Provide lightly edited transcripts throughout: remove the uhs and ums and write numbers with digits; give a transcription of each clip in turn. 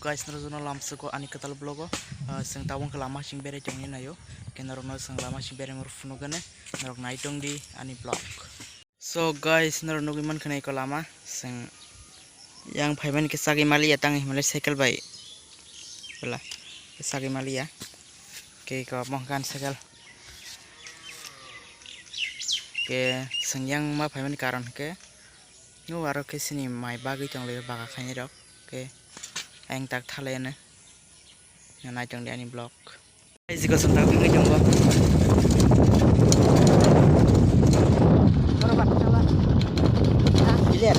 guys naruno lamsuko ani katal blogo sing tawong kelama sing bere jongni nayo kenarokno sing lama sing bere ngurfuno gane narok naitong di ani blog. So guys naruno giman khnai ko lama sing yang phaiban ke sagi mali atang himale cycle bai bela sagi mali ya ke ko mongkan cycle ke sing yang ma phaiban karon ke nu aro ke sini mai bagi chongle baga khani rok ke anh tak thale ne nai chong di ani blog ai jiko santak ngai jong go barabat chala iler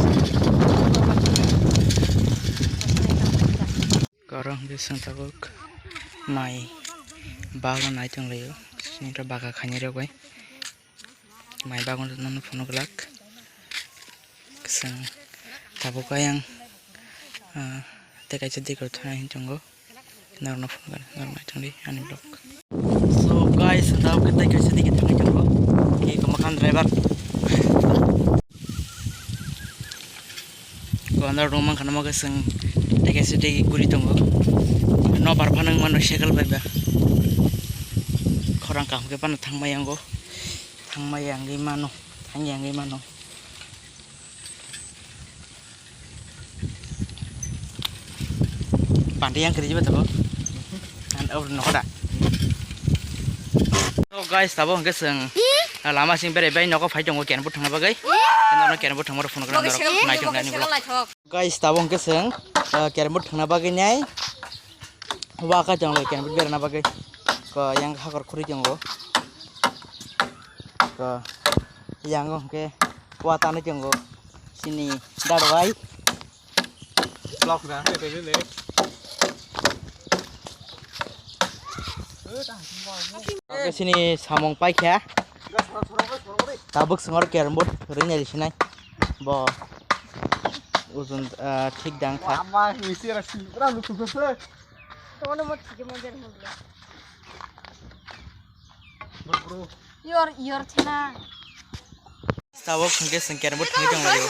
karang de santak mai baga nai chong le sini ra baga khani rok bai mai bagon non phone glak sang tabuka yang tekai jadi kau thana hinjonggo narno phone kan narno changdi ani blog. So guys tahu kita tekai jadi kita hinjonggo ki kemakan driver ko andar rumah kana maga sang tekai jadi guri tonggo no barpanang mano cycle baiba khorang kam ke pan thangmayanggo thangmayang mano thangyang mano Pandi yang kerja betul, and over noda. So guys, tahu enggak seng lama sing bere bay noko fight jonggo kian butang apa guys? Karena kian butang mau phone kerana naik jong nani blog. Guys, tahu enggak seng kian butang apa guys nyai? Waka jonggo kian but bere apa guys? Ko yang hakor kuri jonggo, ko yang ke watane jonggo sini darwai. Blog dah, ini. Ke sini samong pai kya tabuk sengor kian bot rinya di sini bo uzun ठीक dang था your thena tabuk ke sengkian bot thang jong layo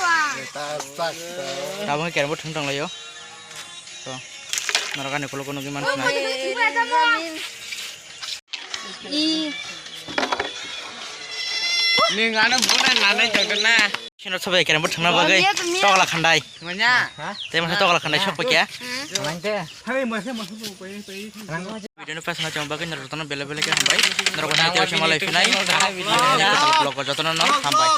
tabuk kian bot thang jong layo to narakan ko kono giman thana ni ngana bulan nana jogna sino sabai kian bot thangna bagai tokla khandai manya te masa tokla khandai shop kya mante hai mase video no fasna chong bagai narotana bele bele ke hambai narokana te oshe malai finai video blog ko jotona no hambai